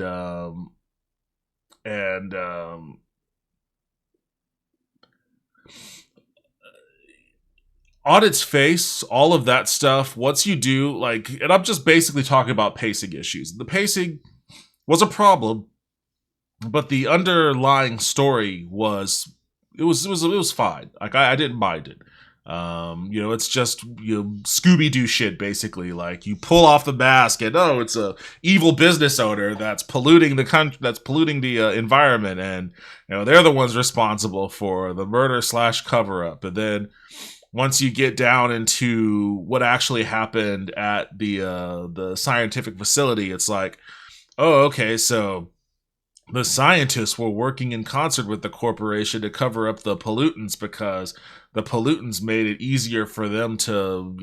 on its face, all of that stuff, once you do, and I'm just basically talking about pacing issues. The pacing was a problem, but the underlying story was fine. Like I didn't mind it. It's just Scooby-Doo shit basically. Like you pull off the mask and it's a evil business owner that's polluting the country, that's polluting the environment, and they're the ones responsible for the murder / cover up. And then once you get down into what actually happened at the scientific facility, it's like, oh, okay, so the scientists were working in concert with the corporation to cover up the pollutants because the pollutants made it easier for them to,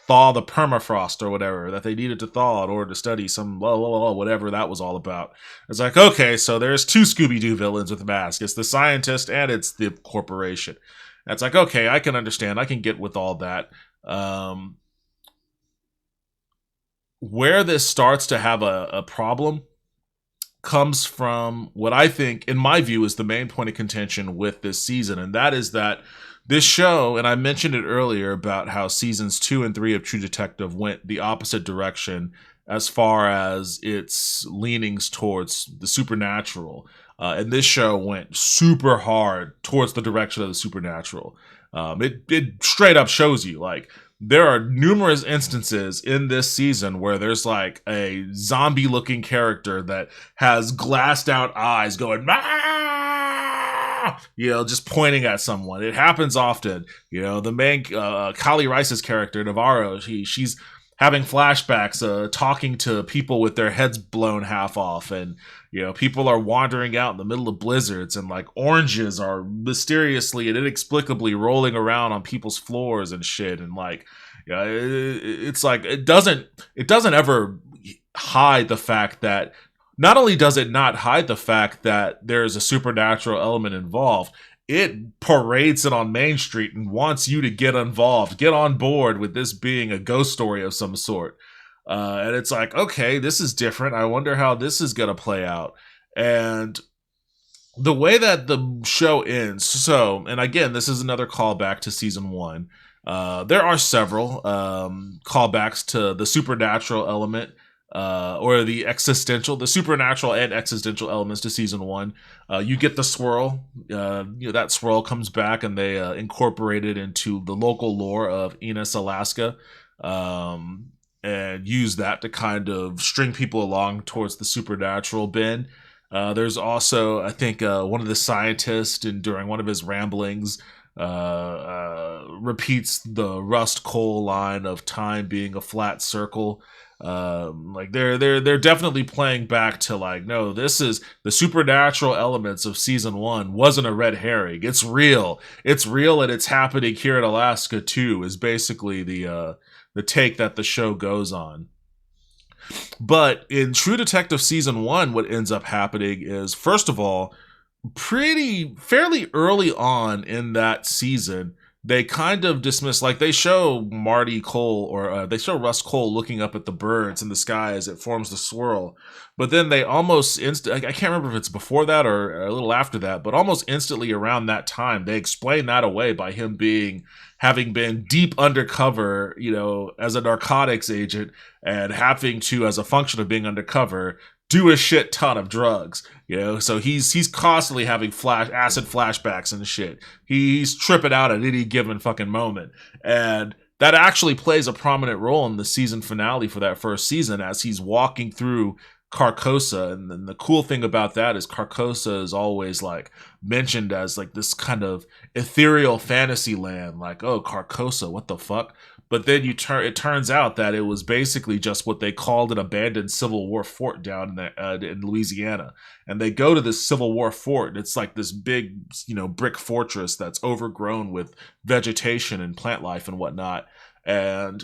thaw the permafrost or whatever that they needed to thaw in order to study some whatever that was all about. It's like, okay, so there's 2 Scooby-Doo villains with masks. It's the scientist and it's the corporation. That's like, okay, I can understand. I can get with all that. Um, where this starts to have a problem comes from what I think, in my view, is the main point of contention with this season, and that is that this show, and I mentioned it earlier about how seasons 2 and 3 of True Detective went the opposite direction as far as its leanings towards the supernatural. And this show went super hard towards the direction of the supernatural. It straight up shows you, like, there are numerous instances in this season where there's like a zombie looking character that has glassed out eyes going, just pointing at someone. It happens often. The main Kali Rice's character, Navarro, she's having flashbacks, talking to people with their heads blown half off, and people are wandering out in the middle of blizzards, and like oranges are mysteriously and inexplicably rolling around on people's floors and shit, and like, it's like it doesn't ever hide the fact that, not only does it not hide the fact that there's a supernatural element involved, it parades it on Main Street and wants you to get involved, get on board with this being a ghost story of some sort. And it's like, okay, this is different. I wonder how this is going to play out. And the way that the show ends, so, and again, this is another callback to season 1. There are several callbacks to the supernatural element, or the supernatural and existential elements to season 1. You get the swirl. That swirl comes back, and they incorporate it into the local lore of Enos, Alaska, and use that to kind of string people along towards the supernatural bend. There's also, I think, one of the scientists, during one of his ramblings, repeats the Rust Cole line of time being a flat circle. Like they're definitely playing back to, like, no, this is the supernatural elements of season 1 wasn't a red herring. It's real, and it's happening here in Alaska too, is basically the take that the show goes on. But in True Detective season 1, what ends up happening is, first of all, fairly early on in that season, they kind of dismiss, like, they show Marty Cole, or they show Russ Cole looking up at the birds in the sky as it forms the swirl. But then they almost I can't remember if it's before that or a little after that, but almost instantly around that time, they explain that away by him having been deep undercover, as a narcotics agent, and having to, as a function of being undercover, do a shit ton of drugs, so he's constantly having acid flashbacks and shit. He's tripping out at any given fucking moment, and that actually plays a prominent role in the season finale for that first season, as he's walking through Carcosa. And then the cool thing about that is Carcosa is always like mentioned as like this kind of ethereal fantasy land, like, oh, Carcosa, what the fuck? But then it turns out that it was basically just what they called an abandoned Civil War fort down in Louisiana. And they go to this Civil War fort, and it's like this big, brick fortress that's overgrown with vegetation and plant life and whatnot. And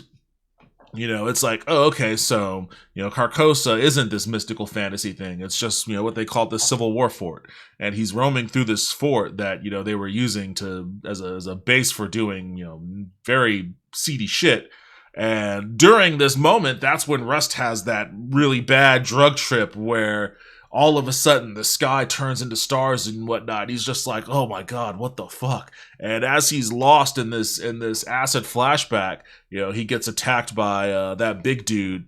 it's like, oh, okay, so, Carcosa isn't this mystical fantasy thing. It's just, what they call the Civil War fort. And he's roaming through this fort that, they were using as a base for doing, very seedy shit. And during this moment, that's when Rust has that really bad drug trip where all of a sudden the sky turns into stars and whatnot. He's just like, oh my God, what the fuck? And as he's lost in this acid flashback, he gets attacked by that big dude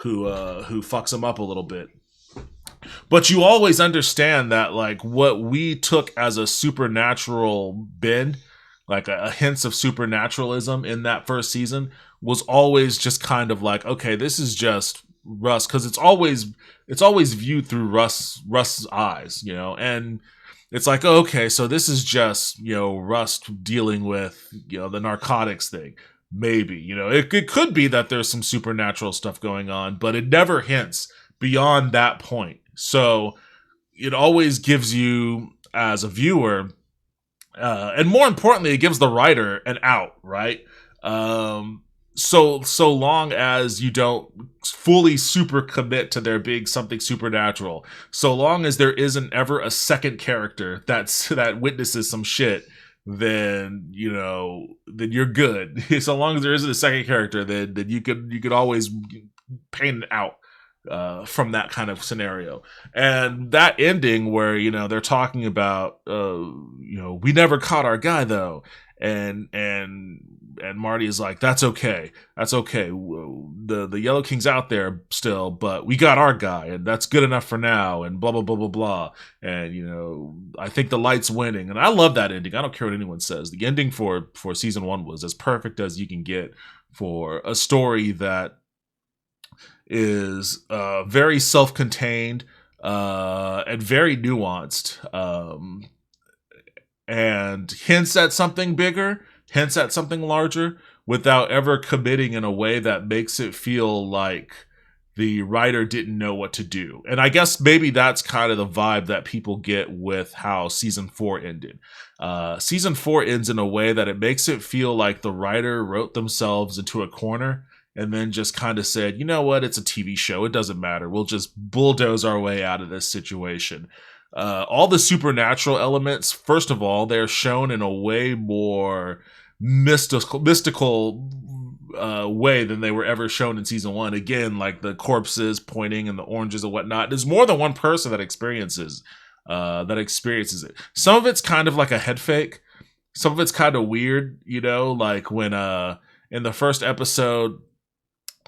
who fucks him up a little bit. But you always understand that, like, what we took as a supernatural bend, like a hints of supernaturalism in that first season, was always just kind of like, okay, this is just Russ, because it's always viewed through Russ's eyes, and it's like, oh, okay, so this is just, Rust dealing with, the narcotics thing. Maybe, it could be that there's some supernatural stuff going on, but it never hints beyond that point. So it always gives you, as a viewer, and more importantly, it gives the writer an out, right? So long as you don't fully super commit to there being something supernatural, so long as there isn't ever a second character that witnesses some shit, then then you're good. So long as there isn't a second character, then you could always paint it out from that kind of scenario. And that ending where they're talking about we never caught our guy though, and Marty is like, that's okay. The Yellow King's out there still, but we got our guy, and that's good enough for now, and blah blah blah blah blah. And I think the light's winning, and I love that ending. I don't care what anyone says. The ending for season 1 was as perfect as you can get for a story that is very self-contained and very nuanced, and hints at something bigger, hints at something larger, without ever committing in a way that makes it feel like the writer didn't know what to do. And I guess maybe that's kind of the vibe that people get with how season 4 ended. Season 4 ends in a way that it makes it feel like the writer wrote themselves into a corner and then just kind of said, you know what, it's a TV show, it doesn't matter, we'll just bulldoze our way out of this situation. All the supernatural elements, first of all, they're shown in a way more mystical way than they were ever shown in season 1. Again, like the corpses pointing and the oranges and whatnot. There's more than one person that experiences it. Some of it's kind of like a head fake. Some of it's kind of weird, like when in the first episode,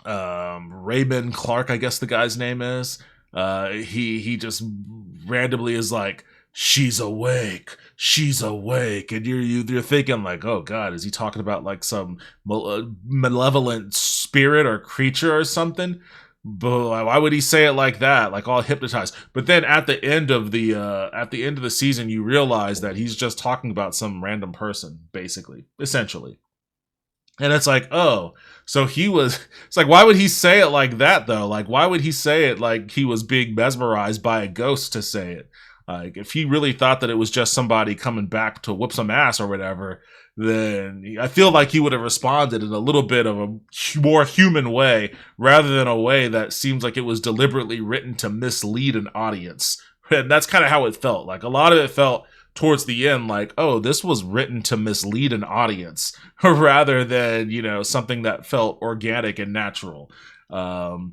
Raymond Clark, I guess the guy's name is, he just randomly is like, she's awake, and you're thinking like, oh god, is he talking about like some malevolent spirit or creature or something? But why would he say it like that, like all hypnotized? But then at the end of the season, you realize that he's just talking about some random person, essentially. And it's like, oh, so it's like, why would he say it like that though? Like, why would he say it like he was being mesmerized by a ghost to say it? Like, if he really thought that it was just somebody coming back to whoop some ass or whatever, then I feel like he would have responded in a little bit of a more human way, rather than a way that seems like it was deliberately written to mislead an audience. And that's kind of how it felt. Like, a lot of it felt towards the end like, oh, this was written to mislead an audience rather than, something that felt organic and natural. The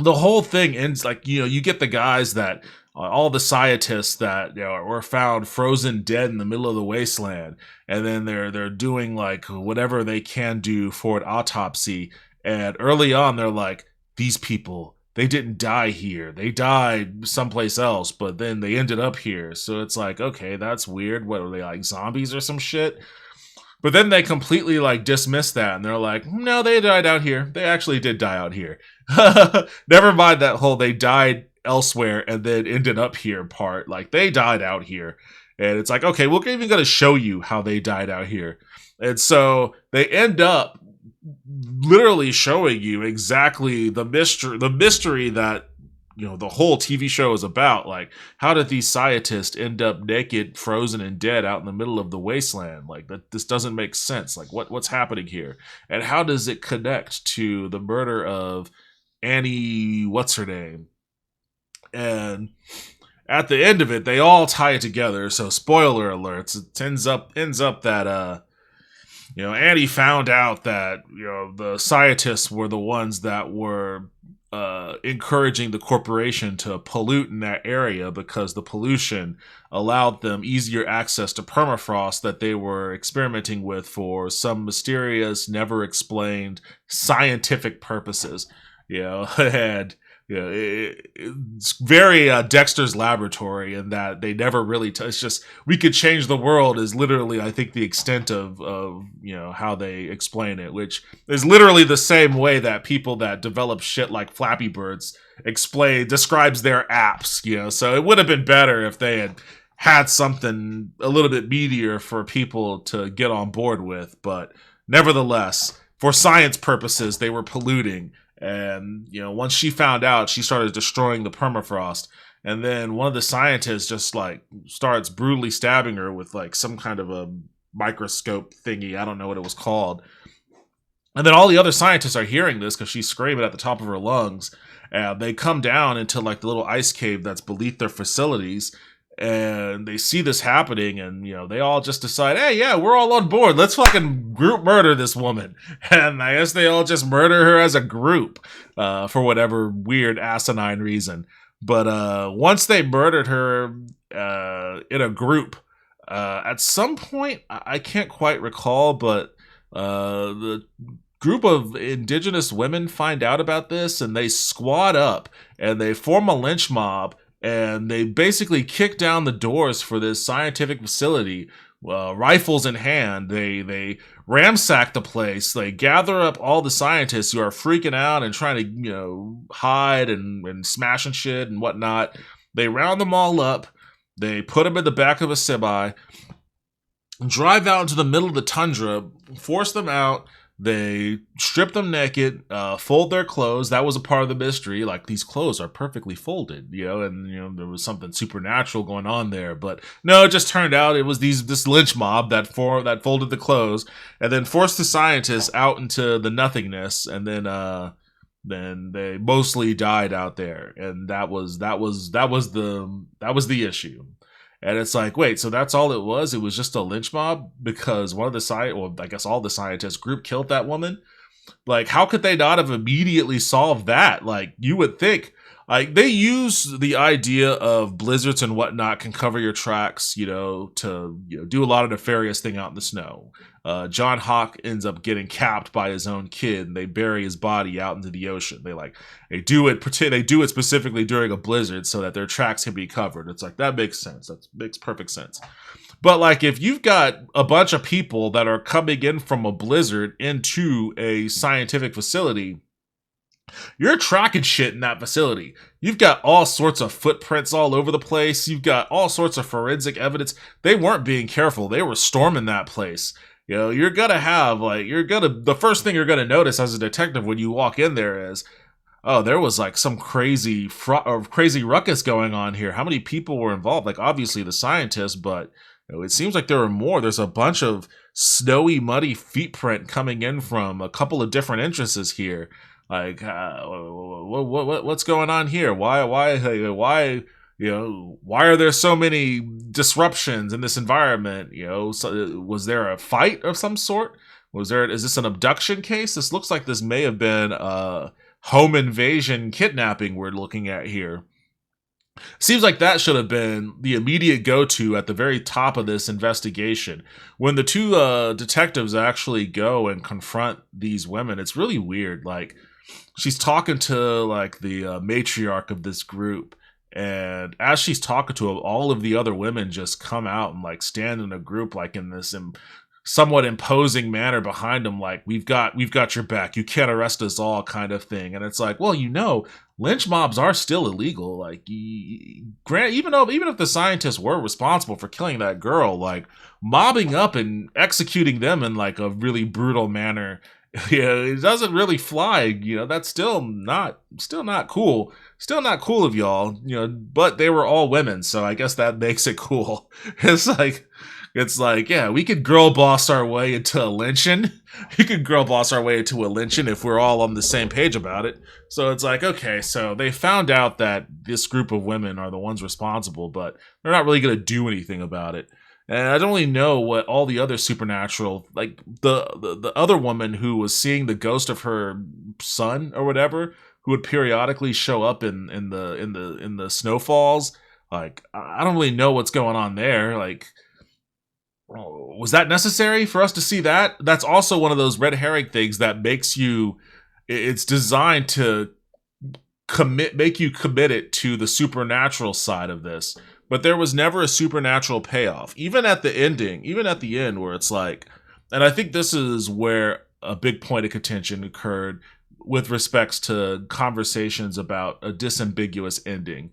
whole thing ends like, you get the guys that all the scientists that were found frozen dead in the middle of the wasteland, and then they're doing like whatever they can do for an autopsy. And early on, they're like, these people, they didn't die here. They died someplace else, but then they ended up here. So it's like, okay, that's weird. What, are they like zombies or some shit? But then they completely like dismiss that, and they're like, no, they died out here. They actually did die out here. Never mind that whole they died elsewhere and then ended up here part. Like, they died out here. And it's like, okay, we're even going to show you how they died out here. And so they end up literally showing you exactly the mystery that the whole TV show is about. Like, how did these scientists end up naked, frozen, and dead out in the middle of the wasteland? Like, that this doesn't make sense. Like, what's happening here? And how does it connect to the murder of Annie, what's her name? And at the end of it, they all tie it together. So, spoiler alerts, it ends up that Annie found out that the scientists were the ones that were encouraging the corporation to pollute in that area, because the pollution allowed them easier access to permafrost that they were experimenting with for some mysterious, never explained scientific purposes. And it's very Dexter's Laboratory, in that they never really it's just, we could change the world is literally, I think, the extent of how they explain it, which is literally the same way that people that develop shit like Flappy Birds describes their apps. So it would have been better if they had something a little bit meatier for people to get on board with, but nevertheless, for science purposes, they were polluting. And, once she found out, she started destroying the permafrost. And then one of the scientists just like starts brutally stabbing her with like some kind of a microscope thingy. I don't know what it was called. And then all the other scientists are hearing this because she's screaming at the top of her lungs. And they come down into like the little ice cave that's beneath their facilities. and they see this happening, and they all just decide, hey, yeah, we're all on board, let's fucking group murder this woman. And I guess they all just murder her as a group, for whatever weird asinine reason. But once they murdered her in a group, at some point, I can't quite recall, but the group of indigenous women find out about this, and they squad up and they form a lynch mob, and they basically kick down the doors for this scientific facility, rifles in hand. They ransack the place. They gather up all the scientists who are freaking out and trying to hide and smashing shit and whatnot. They round them all up. They put them in the back of a semi, drive out into the middle of the tundra, force them out. They strip them naked, fold their clothes. That was a part of the mystery. Like, these clothes are perfectly folded, and there was something supernatural going on there. But no, it just turned out it was this lynch mob that folded the clothes and then forced the scientists out into the nothingness, and then they mostly died out there, and that was the issue. And it's like, wait, so that's all it was? It was just a lynch mob because one of the I guess all the scientists group killed that woman? Like, how could they not have immediately solved that? Like, you would think, like, they use the idea of blizzards and whatnot can cover your tracks, to do a lot of nefarious thing out in the snow. John Hawk ends up getting capped by his own kid, and they bury his body out into the ocean. They do it specifically during a blizzard so that their tracks can be covered. It's like, that makes sense. That makes perfect sense. But like, if you've got a bunch of people that are coming in from a blizzard into a scientific facility, you're tracking shit in that facility. You've got all sorts of footprints all over the place. You've got all sorts of forensic evidence. They weren't being careful. They were storming that place. You're gonna have the first thing you're gonna notice as a detective when you walk in there is, oh, there was like some crazy ruckus going on here. How many people were involved? Like, obviously the scientists, but it seems like there were more. There's a bunch of snowy, muddy feet print coming in from a couple of different entrances here. Like, what's going on here? Why are there so many disruptions in this environment? So, was there a fight of some sort? Is this an abduction case? This looks like this may have been a home invasion kidnapping we're looking at here. Seems like that should have been the immediate go-to at the very top of this investigation. When the two detectives actually go and confront these women, it's really weird. Like, she's talking to like the matriarch of this group, and as she's talking to him, all of the other women just come out and like stand in a group, like in this somewhat imposing manner behind them, like, we've got your back, you can't arrest us all, kind of thing. And it's like, well, lynch mobs are still illegal. Like, even if the scientists were responsible for killing that girl, like, mobbing up and executing them in like a really brutal manner, it doesn't really fly. That's still not cool. Still not cool of y'all. But they were all women, so I guess that makes it cool. It's like, yeah, we could girl boss our way into a lynching. You could girl boss our way into a lynching if we're all on the same page about it. So it's like, okay, so they found out that this group of women are the ones responsible, but they're not really going to do anything about it. And I don't really know what all the other supernatural, like the other woman who was seeing the ghost of her son or whatever, who would periodically show up in the snowfalls. Like, I don't really know what's going on there. Like, was that necessary for us to see that? That's also one of those red herring things that makes you, it's designed to make you committed to the supernatural side of this. But there was never a supernatural payoff. Even at the end where it's like, and I think this is where a big point of contention occurred with respects to conversations about a disambiguous ending.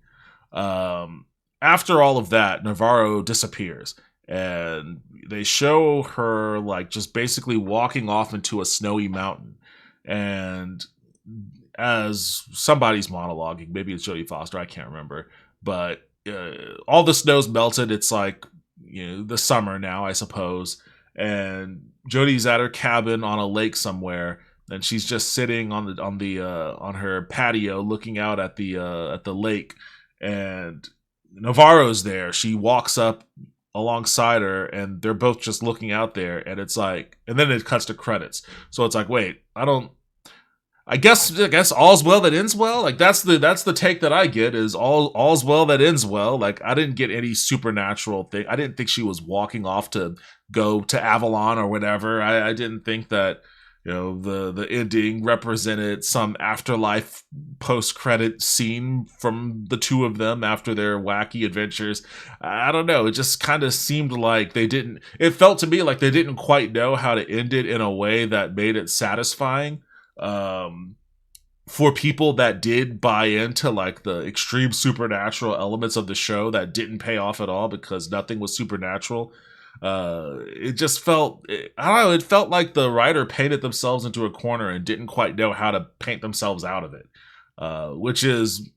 After all of that, Navarro disappears. And they show her like just basically walking off into a snowy mountain. And as somebody's monologuing, maybe it's Jodie Foster, I can't remember, but all the snow's melted. It's like, the summer now, I suppose. And Jodie's at her cabin on a lake somewhere, and she's just sitting on her patio looking out at the lake. And Navarro's there. She walks up alongside her, and they're both just looking out there, and it's like, and then it cuts to credits. So it's like, wait, I don't. I guess all's well that ends well. Like that's the take that I get is all's well that ends well. Like I didn't get any supernatural thing. I didn't think she was walking off to go to Avalon or whatever. I didn't think that the ending represented some afterlife post credit scene from the two of them after their wacky adventures. I don't know. It just kind of seemed like they didn't. It felt to me like they didn't quite know how to end it in a way that made it satisfying um for people that did buy into like the extreme supernatural elements of the show that didn't pay off at all because nothing was supernatural. It just felt, I don't know, it felt like the writer painted themselves into a corner and didn't quite know how to paint themselves out of it, which is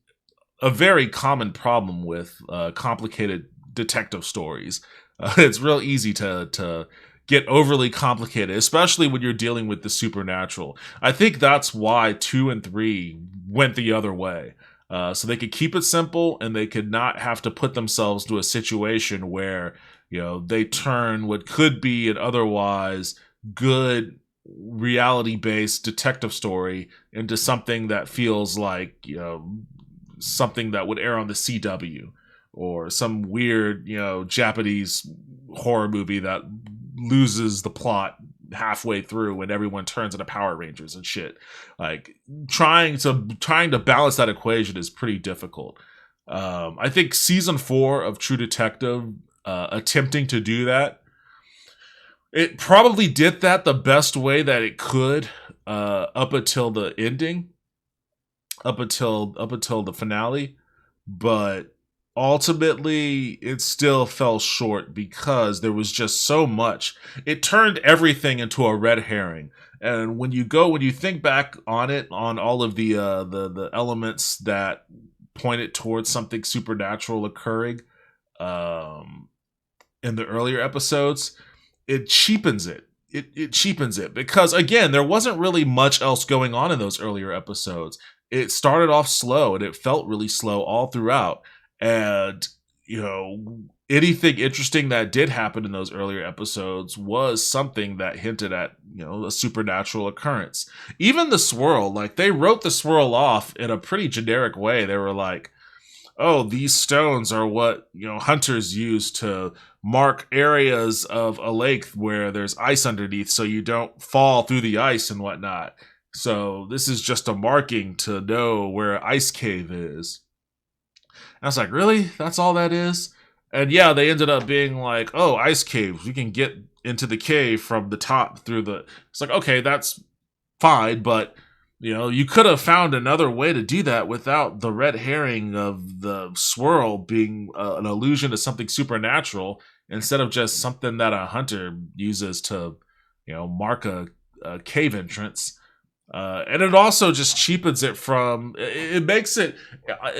a very common problem with complicated detective stories. It's real easy to get overly complicated, especially when you're dealing with the supernatural. I think that's why 2 and 3 went the other way. So they could keep it simple and they could not have to put themselves to a situation where, they turn what could be an otherwise good reality based detective story into something that feels like, something that would air on the CW or some weird, Japanese horror movie that loses the plot halfway through when everyone turns into Power Rangers and shit. Like trying to balance that equation is pretty difficult. I think season 4 of True Detective, attempting to do that, it probably did that the best way that it could, up until the ending, up until the finale, but ultimately it still fell short because there was just so much. It turned everything into a red herring. And when you think back on it, on all of the elements that pointed towards something supernatural occurring in the earlier episodes, it cheapens it. It cheapens it because, again, there wasn't really much else going on in those earlier episodes. It started off slow and it felt really slow all throughout. And, anything interesting that did happen in those earlier episodes was something that hinted at, a supernatural occurrence. Even the swirl, like they wrote the swirl off in a pretty generic way. They were like, oh, these stones are what, hunters use to mark areas of a lake where there's ice underneath so you don't fall through the ice and whatnot. So this is just a marking to know where an ice cave is. And I was like, really? That's all that is? And yeah, they ended up being like, oh, ice caves. We can get into the cave from the top through the. It's like, okay, that's fine, but you could have found another way to do that without the red herring of the swirl being an allusion to something supernatural instead of just something that a hunter uses to, mark a cave entrance. And it also just cheapens it from. It makes it.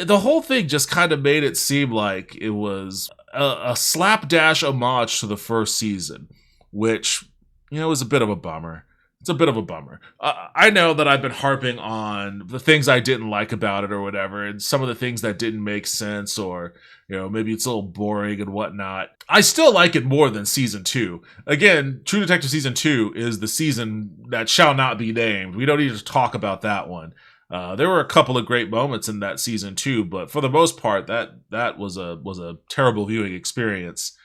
The whole thing just kind of made it seem like it was a slapdash homage to the first season, which is a bit of a bummer. It's a bit of a bummer. I know that I've been harping on the things I didn't like about it or whatever, and some of the things that didn't make sense, or maybe it's a little boring and whatnot. I still like it more than season 2. Again, True Detective season 2 is the season that shall not be named. We don't need to talk about that one. There were a couple of great moments in that season 2, but for the most part, that was a terrible viewing experience.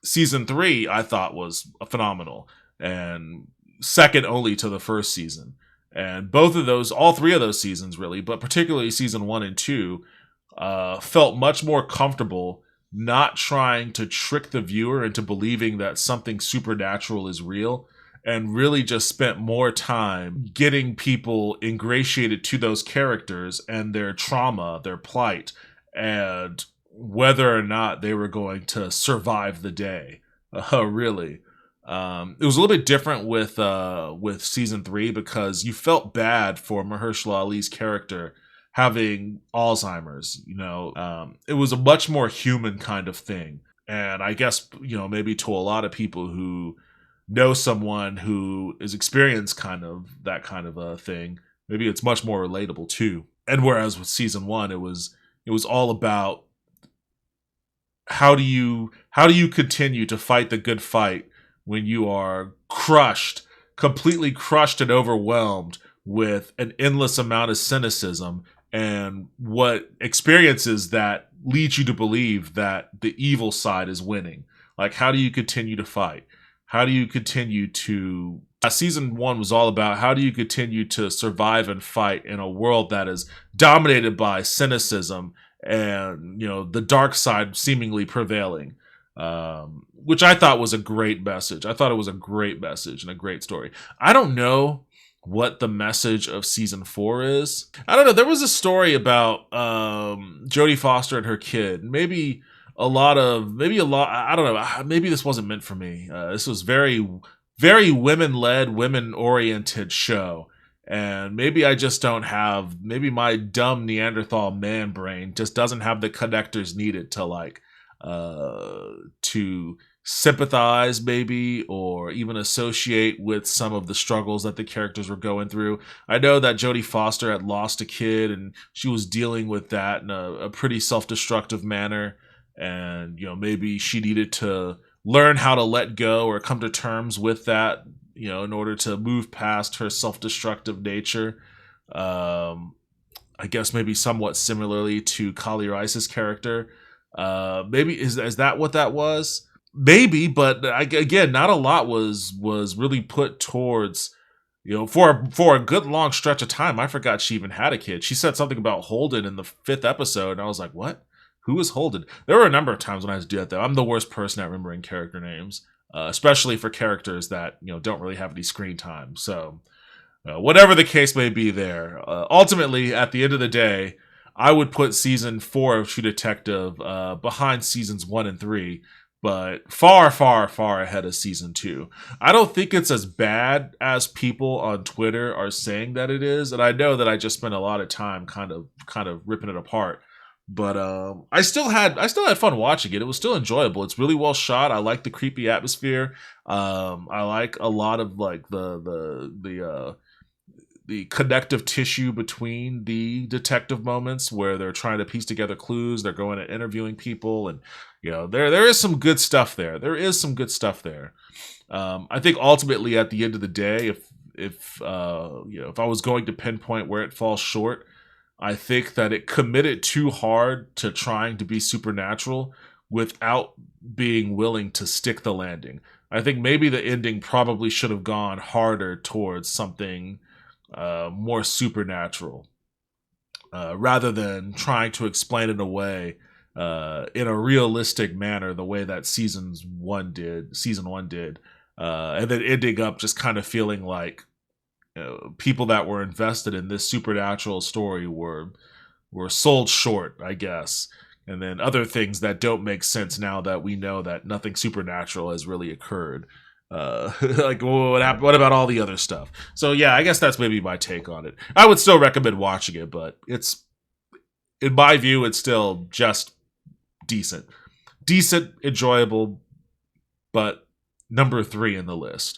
Season 3, I thought, was phenomenal and second only to the first season. And all 3 of those seasons really, but particularly season 1 and 2, felt much more comfortable not trying to trick the viewer into believing that something supernatural is real, and really just spent more time getting people ingratiated to those characters and their trauma, their plight, and whether or not they were going to survive the day. Really. It was a little bit different with season 3 because you felt bad for Mahershala Ali's character having Alzheimer's. It was a much more human kind of thing, and I guess maybe to a lot of people who know someone who is experienced that kind of a thing, maybe it's much more relatable too. And whereas with season 1, it was all about how do you continue to fight the good fight when you are crushed, completely crushed and overwhelmed with an endless amount of cynicism and what experiences that lead you to believe that the evil side is winning? Like, how do you continue to fight? How do you continue to season one was all about how do you continue to survive and fight in a world that is dominated by cynicism and the dark side seemingly prevailing, which I thought was a great message. I thought it was a great message and a great story. I don't know what the message of season four is. I don't know. There was a story about Jodie Foster and her kid. Maybe a lot. I don't know. Maybe this wasn't meant for me. This was very, very women-led, women-oriented show. And maybe I just don't have, maybe my dumb Neanderthal man brain just doesn't have the connectors needed to sympathize maybe, or even associate with some of the struggles that the characters were going through. I know that Jodie Foster had lost a kid and she was dealing with that in a pretty self-destructive manner. And, maybe she needed to learn how to let go or come to terms with that, in order to move past her self-destructive nature. I guess maybe somewhat similarly to Kali Rice's character. Maybe is that what that was? Maybe, but again, not a lot was really put towards, for a good long stretch of time. I forgot she even had a kid. She said something about Holden in the 5th episode, and I was like, what? Who is Holden? There were a number of times when I had to do that, though. I'm the worst person at remembering character names. Especially for characters that don't really have any screen time. So whatever the case may be there, ultimately at the end of the day, I would put season 4 of True Detective behind seasons 1 and 3, but far, far, far ahead of season 2. I don't think it's as bad as people on Twitter are saying that it is, and I know that I just spent a lot of time kind of ripping it apart. But I still had fun watching it. It was still enjoyable. It's really well shot. I like the creepy atmosphere. I like a lot of like the connective tissue between the detective moments where they're trying to piece together clues. They're going and interviewing people, and there is some good stuff there. There is some good stuff there. I think ultimately at the end of the day, if I was going to pinpoint where it falls short, I think that it committed too hard to trying to be supernatural without being willing to stick the landing. I think maybe the ending probably should have gone harder towards something more supernatural, rather than trying to explain it away in a realistic manner the way that season one did, and then ending up just kind of feeling like people that were invested in this supernatural story were sold short, I guess. And then other things that don't make sense now that we know that nothing supernatural has really occurred. Like, what about all the other stuff? So yeah, I guess that's maybe my take on it. I would still recommend watching it, but it's, in my view, it's still just decent, enjoyable, but number 3 in the list.